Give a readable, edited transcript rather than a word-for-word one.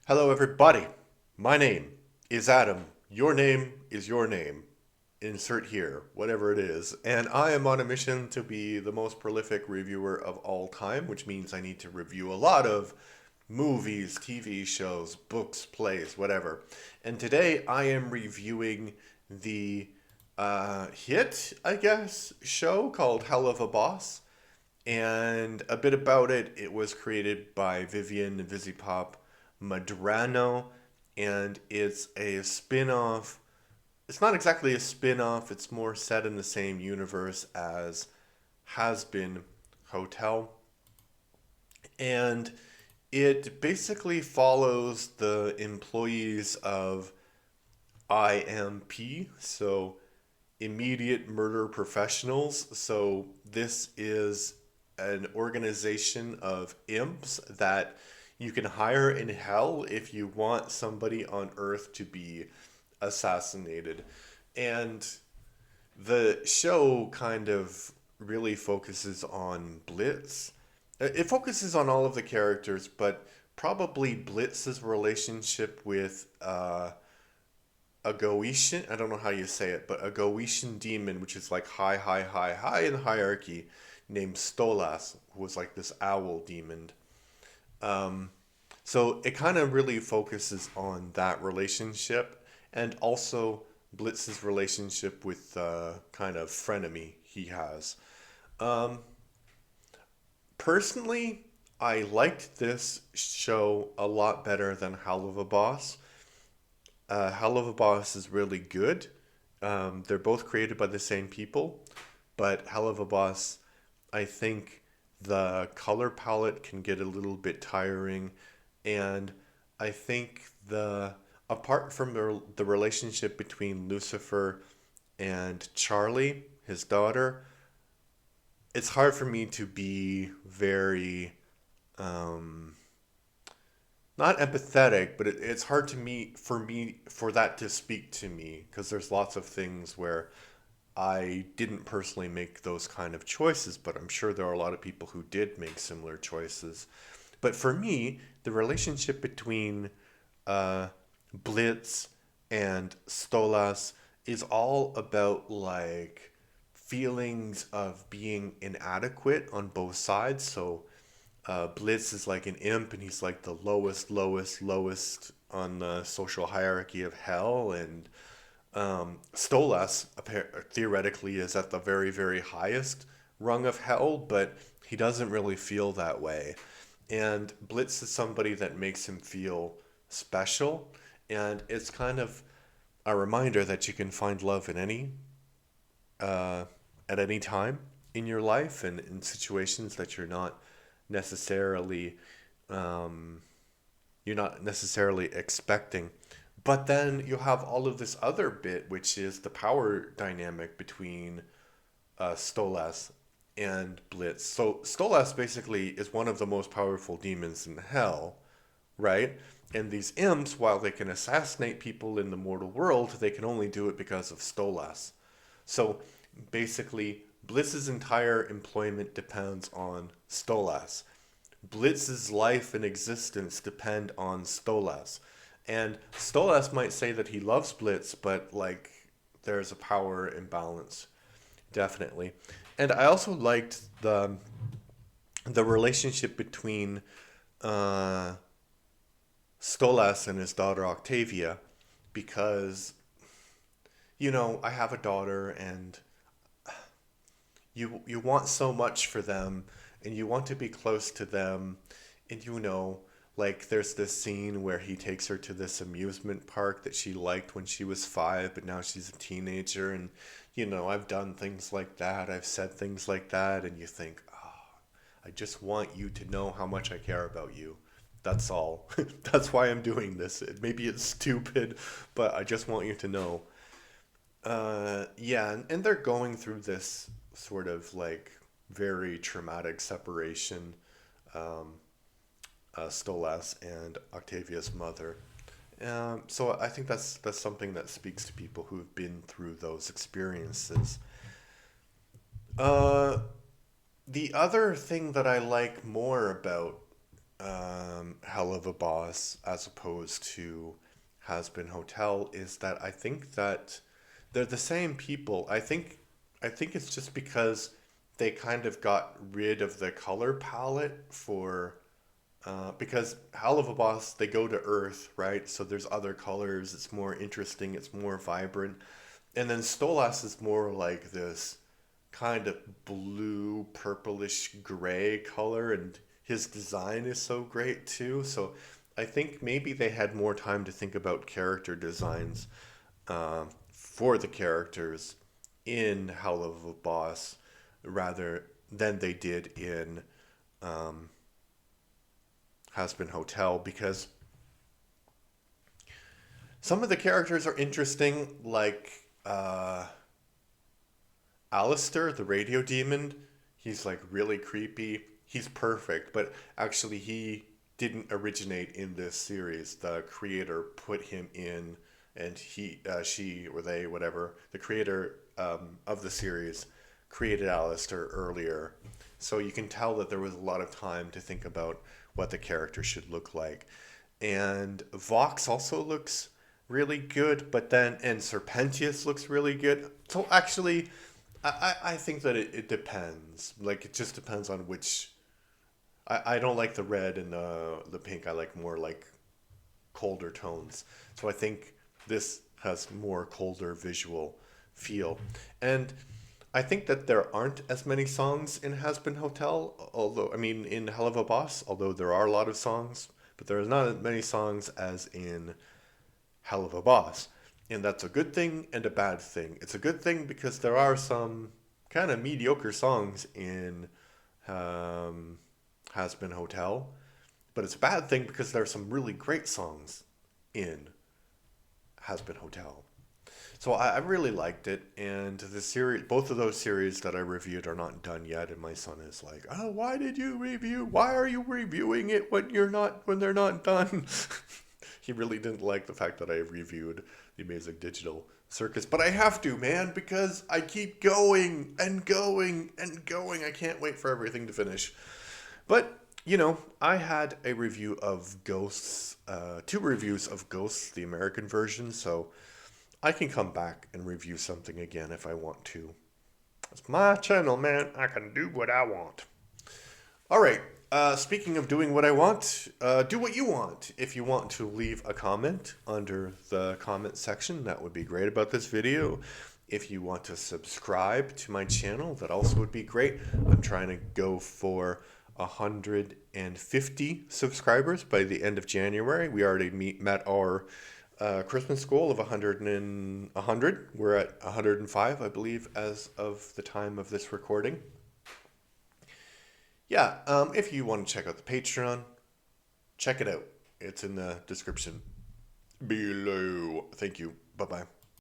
Hello, everybody. My name is Adam. Your name is your name. Insert here, whatever it is. And I am on a mission to be the most prolific reviewer of all time, which means I need to review a lot of movies, TV shows, books, plays, whatever. And today I am reviewing the hit, I guess, show called Helluva Boss. And a bit about it, it was created by Vivian Visipop Madrano, and it's a spin-off. It's not exactly a spin-off, it's more set in the same universe as Has Been Hotel. And it basically follows the employees of IMP, so immediate murder professionals. So this is an organization of imps that you can hire in hell if you want somebody on Earth to be assassinated. And the show kind of really focuses on Blitz. It focuses on all of the characters, but probably Blitz's relationship with a Goetian, I don't know how you say it, but a Goetian demon, which is like high, high, high, high in the hierarchy, named Stolas, who was like this owl demon. Um, so it kind of really focuses on that relationship and also Blitz's relationship with the kind of frenemy he has. Um, Personally, I liked this show a lot better than Hell of a Boss. Hell of a Boss is really good. They're both created by the same people, but Hell of a Boss, I think the color palette can get a little bit tiring, and I think the apart from the relationship between Lucifer and Charlie, his daughter, it's hard for me to be very um, not empathetic, but it's hard to me for that to speak to me because there's lots of things where I didn't personally make those kind of choices, but I'm sure there are a lot of people who did make similar choices. But for me, the relationship between uh, Blitz and Stolas is all about like feelings of being inadequate on both sides. So Blitz is like an imp, and he's like the lowest, lowest, lowest on the social hierarchy of hell, and Stolas theoretically is at the very, very highest rung of hell, but he doesn't really feel that way. And Blitz is somebody that makes him feel special, and it's kind of a reminder that you can find love in uh, at any time in your life and in situations that necessarily um, you're not necessarily expecting. But then you have all of this other bit, which is the power dynamic between Stolas and Blitz. So Stolas basically is one of the most powerful demons in hell, right? And these imps, while they can assassinate people in the mortal world, they can only do it because of Stolas. So basically, Blitz's entire employment depends on Stolas. Blitz's life and existence depend on Stolas. And Stolas might say that he loves Blitz, but like there's a power imbalance, definitely. And I also liked the relationship between uh, Stolas and his daughter Octavia, because I have a daughter, and you want so much for them, and you want to be close to them, and like there's this scene where he takes her to this amusement park that she liked when she was 5, but now she's a teenager, and I've done things like that, I've said things like that, and you think, oh, I just want you to know how much I care about you. That's all. That's why I'm doing this. Maybe it's stupid, but I just want you to know. Yeah, and they're going through this sort of like very traumatic separation, um, Stolas and Octavia's mother. So I think that's something that speaks to people who've been through those experiences. Uh, the other thing that I like more about Helluva Boss as opposed to Has Been Hotel is that I think that they're the same people. I think it's just because they kind of got rid of the color palette for because Helluva Boss, they go to Earth, right? So there's other colors. It's more interesting. It's more vibrant. And then Stolas is more like this kind of blue, purplish gray color, and his design is so great too. So I think maybe they had more time to think about character designs for the characters in Hell of a Boss rather than they did in Has Been Hotel, because some of the characters are interesting, like Alistair, the radio demon. He's like really creepy. He's perfect, but actually he didn't originate in this series. The creator put him in, and she, or they, whatever, the creator of the series created Alistair earlier. So you can tell that there was a lot of time to think about what the character should look like. And Vox also looks really good, but then, and Serpentius looks really good. So actually, I think that it depends. Like, it just depends on which. I don't like the red and the pink. I like more like colder tones. So I think this has more colder visual feel. And I think that there aren't as many songs in Has Been Hotel, although, I mean, in Hell of a Boss, although there are a lot of songs, but there are not as many songs as in Hell of a Boss. And that's a good thing and a bad thing. It's a good thing because there are some kind of mediocre songs in um, Has Been Hotel, but it's a bad thing because there are some really great songs in Has Been Hotel. So I really liked it, and the series, both of those series that I reviewed are not done yet, and my son is like, "Oh, why did you review? Why are you reviewing it when they're not done?" He really didn't like the fact that I reviewed the Amazing Digital Circus, but I have to, man, because I keep going and going and going. I can't wait for everything to finish. But I had a review of Ghosts, two reviews of Ghosts, the American version, so I can come back and review something again if I want to. It's my channel, man. I can do what I want. All right. Speaking of doing what I want, do what you want. If you want to leave a comment under the comment section, that would be great about this video. If you want to subscribe to my channel, that also would be great. I'm trying to go for 150 subscribers by the end of January. We already met our Christmas goal of 100 and 100. We're at 105, I believe, as of the time of this recording. Yeah, if you want to check out the Patreon, check it out. It's in the description below. Thank you. Bye-bye.